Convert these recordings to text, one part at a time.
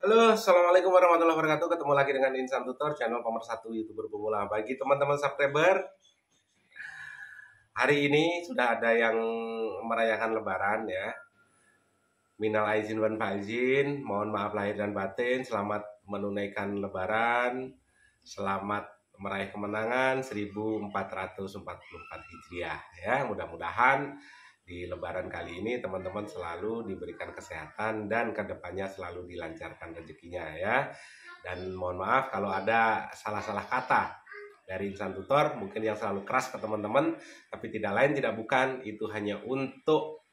Halo, Assalamualaikum warahmatullahi wabarakatuh. Ketemu lagi dengan Insan Tutor, channel pemersatu YouTuber pemula. Bagi teman-teman subscriber, hari ini sudah ada yang merayakan Lebaran ya. Minal aizin wal faizin, mohon maaf lahir dan batin. Selamat menunaikan Lebaran, selamat meraih kemenangan 1444 Hijriah ya. Mudah-mudahan di Lebaran kali ini teman-teman selalu diberikan kesehatan dan kedepannya selalu dilancarkan rezekinya ya. Dan mohon maaf kalau ada salah-salah kata dari Insan Tutor, mungkin yang selalu keras ke teman-teman, tapi tidak lain tidak bukan, itu hanya untuk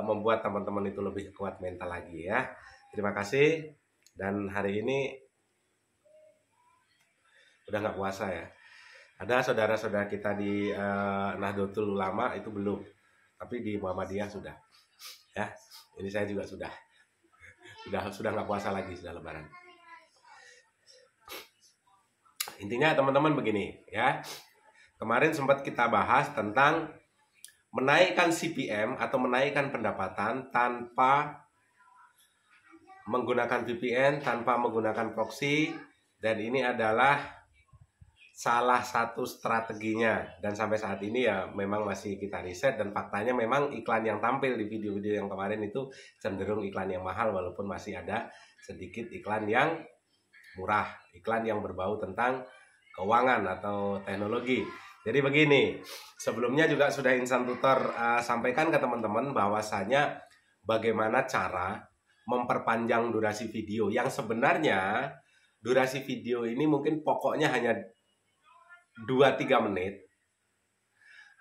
membuat teman-teman itu lebih kuat mental lagi ya. Terima kasih. Dan hari ini udah nggak puasa ya. Ada saudara-saudara kita di Nahdlatul Ulama itu belum, tapi di Muhammadiyah sudah. Ya, ini saya juga sudah nggak puasa lagi, sudah Lebaran. Intinya teman-teman begini ya. Kemarin sempat kita bahas tentang menaikkan CPM atau menaikkan pendapatan tanpa menggunakan VPN, tanpa menggunakan proxy, dan ini adalah salah satu strateginya. Dan sampai saat ini ya memang masih kita riset, dan faktanya memang iklan yang tampil di video-video yang kemarin itu cenderung iklan yang mahal, walaupun masih ada sedikit iklan yang murah, iklan yang berbau tentang keuangan atau teknologi. Jadi begini, sebelumnya juga sudah Insan Tutor sampaikan ke teman-teman bahwasanya bagaimana cara memperpanjang durasi video, yang sebenarnya durasi video ini mungkin pokoknya hanya 2-3 menit.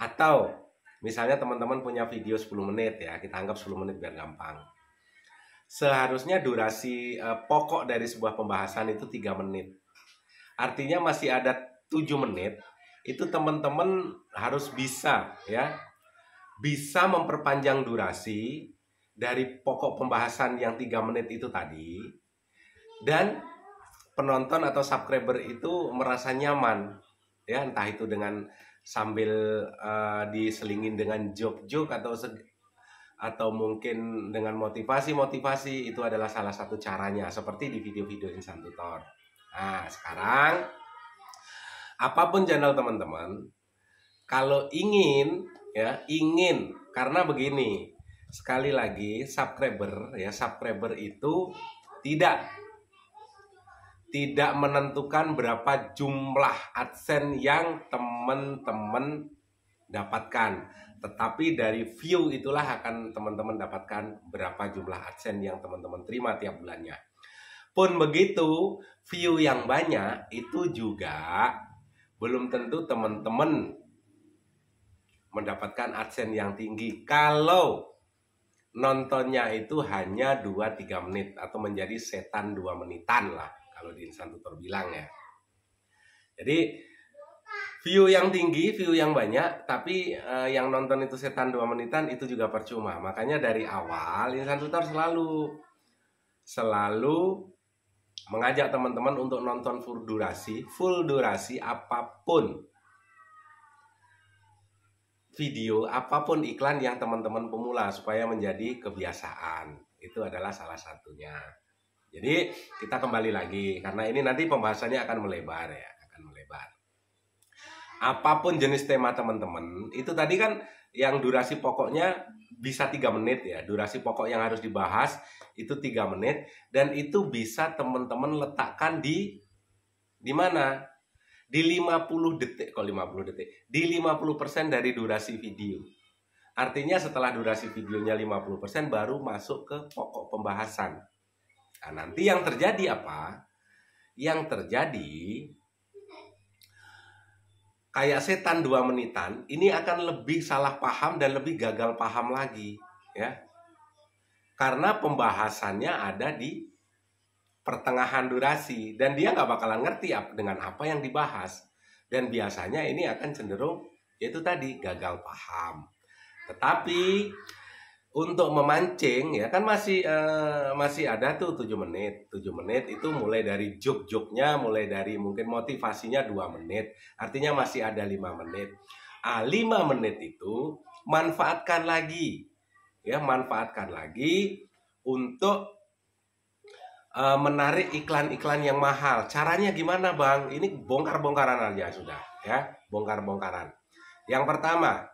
Atau misalnya teman-teman punya video 10 menit ya, kita anggap 10 menit biar gampang. Seharusnya durasi pokok dari sebuah pembahasan itu 3 menit. Artinya masih ada 7 menit. Itu teman-teman harus bisa ya, bisa memperpanjang durasi dari pokok pembahasan yang 3 menit itu tadi, dan penonton atau subscriber itu merasa nyaman ya, entah itu dengan sambil diselingin dengan joke-joke atau mungkin dengan motivasi, itu adalah salah satu caranya, seperti di video-video Insan Tutor. Nah, sekarang apapun channel teman-teman, kalau ingin karena begini, sekali lagi subscriber itu tidak menentukan berapa jumlah AdSense yang teman-teman dapatkan, tetapi dari view itulah akan teman-teman dapatkan berapa jumlah AdSense yang teman-teman terima tiap bulannya. Pun begitu, view yang banyak itu juga belum tentu teman-teman mendapatkan AdSense yang tinggi kalau nontonnya itu hanya 2-3 menit atau menjadi setan 2 menitan lah kalau di Insan Tutor bilang ya. Jadi view yang tinggi, view yang banyak, tapi yang nonton itu setan 2 menitan, itu juga percuma. Makanya dari awal Insan Tutor selalu mengajak teman-teman untuk nonton full durasi apapun video, apapun iklan yang teman-teman pemula, supaya menjadi kebiasaan. Itu adalah salah satunya. Jadi kita kembali lagi, karena ini nanti pembahasannya akan melebar ya, apapun jenis tema teman-teman, itu tadi kan yang durasi pokoknya bisa 3 menit ya, durasi pokok yang harus dibahas itu 3 menit, dan itu bisa teman-teman letakkan di mana? Di 50 detik, kok 50 detik? Di 50% dari durasi video. Artinya setelah durasi videonya 50% baru masuk ke pokok pembahasan. Nah, nanti yang terjadi apa? Yang terjadi kayak setan 2 menitan, ini akan lebih salah paham dan lebih gagal paham lagi ya. Karena pembahasannya ada di pertengahan durasi, dan dia nggak bakalan ngerti dengan apa yang dibahas, dan biasanya ini akan cenderung yaitu tadi gagal paham. Tetapi untuk memancing ya kan masih ada tuh 7 menit. 7 menit itu mulai dari joke-joke-nya, mulai dari mungkin motivasinya 2 menit. Artinya masih ada 5 menit. 5 menit itu manfaatkan lagi untuk menarik iklan-iklan yang mahal. Caranya gimana, Bang? Ini bongkar-bongkaran aja sudah, ya. Bongkar-bongkaran. Yang pertama,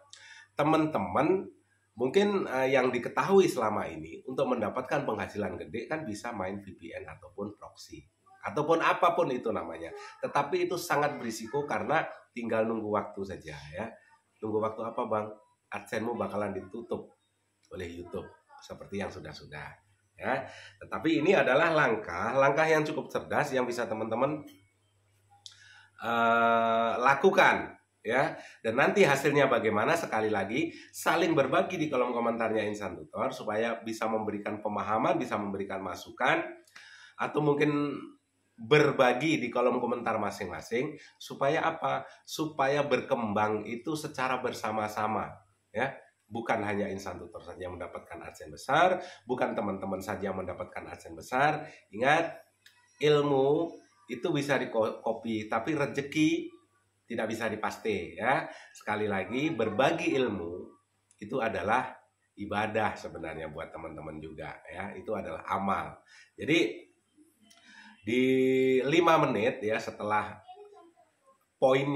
teman-teman mungkin yang diketahui selama ini untuk mendapatkan penghasilan gede kan bisa main VPN ataupun proxy ataupun apapun itu namanya. Tetapi itu sangat berisiko karena tinggal nunggu waktu saja, ya. Nunggu waktu apa, Bang? AdSense-mu bakalan ditutup oleh YouTube seperti yang sudah-sudah. Ya, tetapi ini adalah langkah yang cukup cerdas yang bisa teman-teman lakukan, ya. Dan nanti hasilnya bagaimana, sekali lagi saling berbagi di kolom komentarnya Insan Tutor supaya bisa memberikan pemahaman, bisa memberikan masukan, atau mungkin berbagi di kolom komentar masing-masing supaya apa? Supaya berkembang itu secara bersama-sama, ya. Bukan hanya Insan Tutor saja yang mendapatkan AdSense besar, bukan teman-teman saja yang mendapatkan AdSense besar. Ingat, ilmu itu bisa dikopi, tapi rezeki tidak bisa dipaste, ya. Sekali lagi, berbagi ilmu itu adalah ibadah sebenarnya buat teman-teman juga, ya. Itu adalah amal. Jadi di 5 menit, ya, setelah poin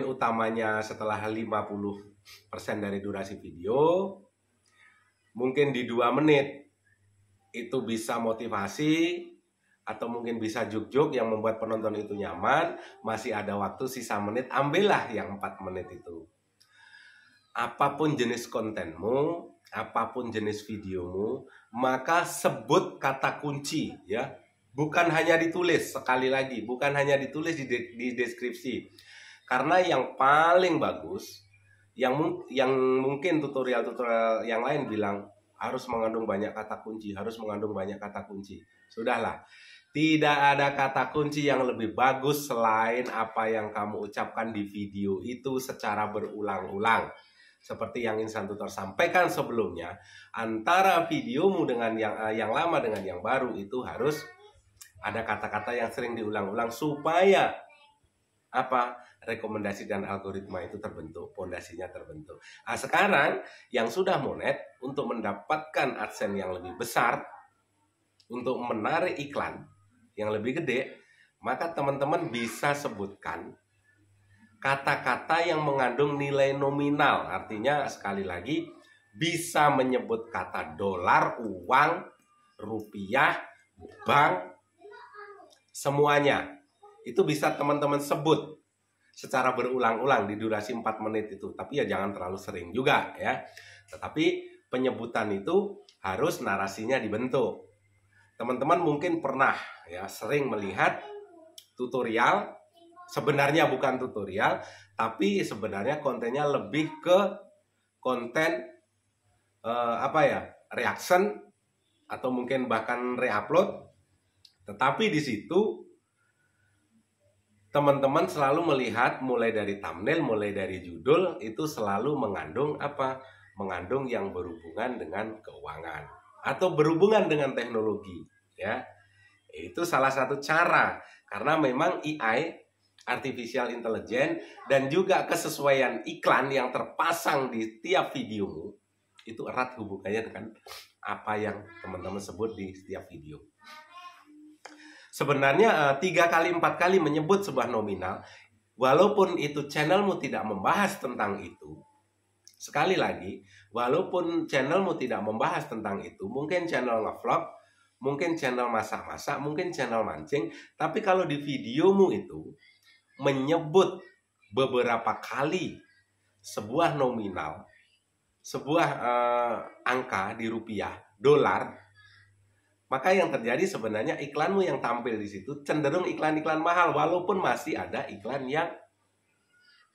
utamanya setelah 50% dari durasi video, mungkin di 2 menit itu bisa motivasi atau mungkin bisa juk-juk yang membuat penonton itu nyaman. Masih ada waktu sisa menit, ambillah yang 4 menit itu. Apapun jenis kontenmu, apapun jenis videomu, maka sebut kata kunci, ya. Bukan hanya ditulis, sekali lagi, bukan hanya ditulis di deskripsi. Karena yang paling bagus, yang mungkin tutorial-tutorial yang lain bilang harus mengandung banyak kata kunci, harus mengandung banyak kata kunci. Sudahlah, tidak ada kata kunci yang lebih bagus selain apa yang kamu ucapkan di video itu secara berulang-ulang. Seperti yang Insan Tutor sampaikan sebelumnya, antara videomu dengan yang lama dengan yang baru itu harus ada kata-kata yang sering diulang-ulang supaya apa? Rekomendasi dan algoritma itu terbentuk, pondasinya terbentuk. Nah, sekarang yang sudah monet, untuk mendapatkan AdSense yang lebih besar, untuk menarik iklan yang lebih gede, maka teman-teman bisa sebutkan kata-kata yang mengandung nilai nominal. Artinya sekali lagi bisa menyebut kata dolar, uang, rupiah, bank, semuanya. Itu bisa teman-teman sebut secara berulang-ulang di durasi 4 menit itu. Tapi ya jangan terlalu sering juga, ya. Tetapi penyebutan itu harus narasinya dibentuk. Teman-teman mungkin pernah, ya, sering melihat tutorial, sebenarnya bukan tutorial, tapi sebenarnya kontennya lebih ke konten reaction atau mungkin bahkan reupload. Tetapi di situ teman-teman selalu melihat mulai dari thumbnail, mulai dari judul itu selalu mengandung apa? Mengandung yang berhubungan dengan keuangan atau berhubungan dengan teknologi, ya. Itu salah satu cara, karena memang AI, artificial intelligence, dan juga kesesuaian iklan yang terpasang di tiap videomu itu erat hubungannya dengan apa yang teman-teman sebut di setiap video. Sebenarnya 3 kali 4 kali menyebut sebuah nominal, walaupun itu channelmu tidak membahas tentang itu. Sekali lagi, walaupun channelmu tidak membahas tentang itu, mungkin channel ngevlog, mungkin channel masak-masak, mungkin channel mancing, tapi kalau di videomu itu menyebut beberapa kali sebuah nominal, sebuah angka di rupiah, dolar, maka yang terjadi sebenarnya iklanmu yang tampil di situ cenderung iklan-iklan mahal, walaupun masih ada iklan yang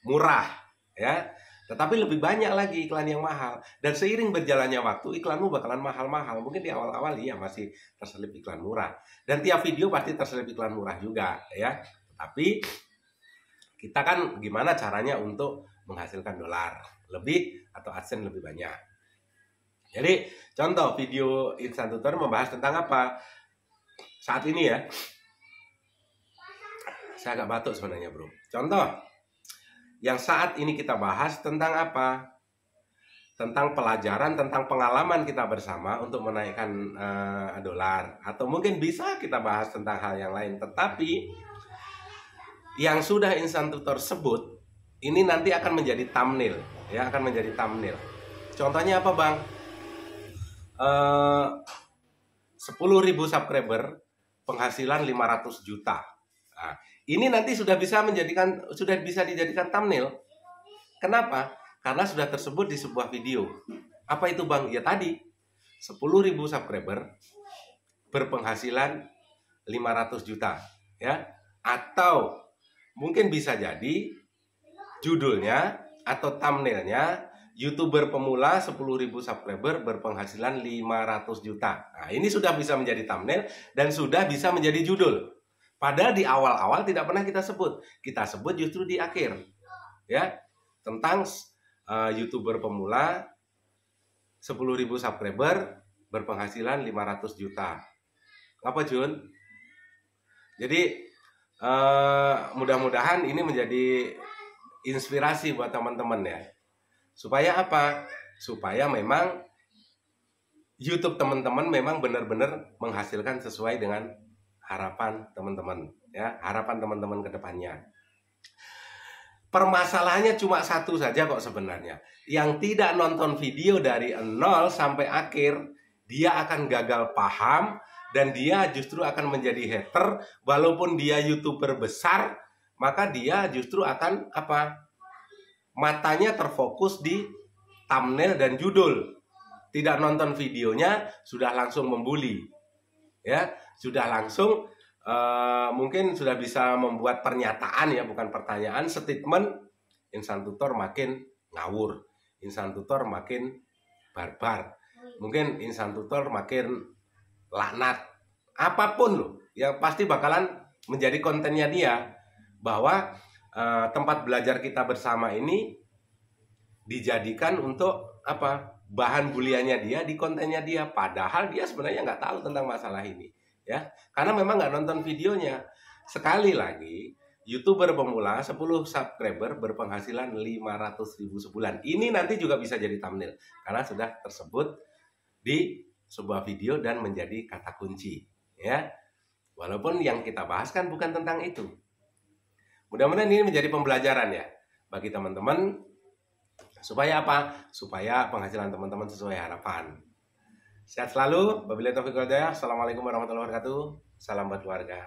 murah, ya. Tetapi lebih banyak lagi iklan yang mahal. Dan seiring berjalannya waktu, iklanmu bakalan mahal-mahal. Mungkin di awal-awal iya masih terselip iklan murah. Dan tiap video pasti terselip iklan murah juga, ya. Tapi kita kan gimana caranya untuk menghasilkan dolar lebih atau AdSense lebih banyak. Jadi contoh video Insan Tutor membahas tentang apa? Saat ini ya, saya agak batuk sebenarnya, bro. Contoh yang saat ini kita bahas tentang apa? tentang pelajaran, tentang pengalaman kita bersama untuk menaikkan dolar, atau mungkin bisa kita bahas tentang hal yang lain. Tetapi yang sudah Instan Tutor sebut ini nanti akan menjadi thumbnail, ya, akan menjadi thumbnail. Contohnya apa, Bang? 10.000 subscriber, penghasilan 500 juta. Nah, ini nanti sudah bisa dijadikan thumbnail. Kenapa? Karena sudah tersebut di sebuah video. Apa itu, Bang? Ya tadi, 10.000 subscriber berpenghasilan 500 juta, ya. Atau mungkin bisa jadi judulnya atau thumbnailnya YouTuber pemula 10.000 subscriber berpenghasilan 500 juta. Nah, ini sudah bisa menjadi thumbnail dan sudah bisa menjadi judul. Padahal di awal-awal tidak pernah kita sebut. Kita sebut justru di akhir, ya, tentang YouTuber pemula 10.000 subscriber berpenghasilan 500 juta. Apa, Jun? Jadi mudah-mudahan ini menjadi inspirasi buat teman-teman, ya. Supaya apa? Supaya memang YouTube teman-teman memang benar-benar menghasilkan sesuai dengan harapan teman-teman, ya, harapan teman-teman ke depannya. Permasalahannya cuma satu saja kok sebenarnya. Yang tidak nonton video dari 0 sampai akhir, dia akan gagal paham dan dia justru akan menjadi hater. Walaupun dia YouTuber besar, maka dia justru akan apa? Matanya terfokus di thumbnail dan judul. Tidak nonton videonya sudah langsung membuli, ya, sudah langsung mungkin sudah bisa membuat pernyataan, ya, bukan pertanyaan, statement, Instan Tutor makin ngawur, Instan Tutor makin barbar, mungkin Instan Tutor makin laknat, apapun loh, ya pasti bakalan menjadi kontennya dia, bahwa tempat belajar kita bersama ini dijadikan untuk apa? Bahan buliannya dia di kontennya dia, padahal dia sebenarnya nggak tahu tentang masalah ini, ya, karena memang nggak nonton videonya. Sekali lagi, YouTuber pemula 10 subscriber berpenghasilan 500.000 sebulan. Ini nanti juga bisa jadi thumbnail karena sudah tersebut di sebuah video dan menjadi kata kunci, ya. Walaupun yang kita bahas kan bukan tentang itu. Mudah-mudahan ini menjadi pembelajaran, ya, bagi teman-teman. Supaya apa? Supaya penghasilan teman-teman sesuai harapan. Sehat selalu. Wabillahi taufiq wal hidayah. Assalamualaikum warahmatullahi wabarakatuh. Salam buat keluarga.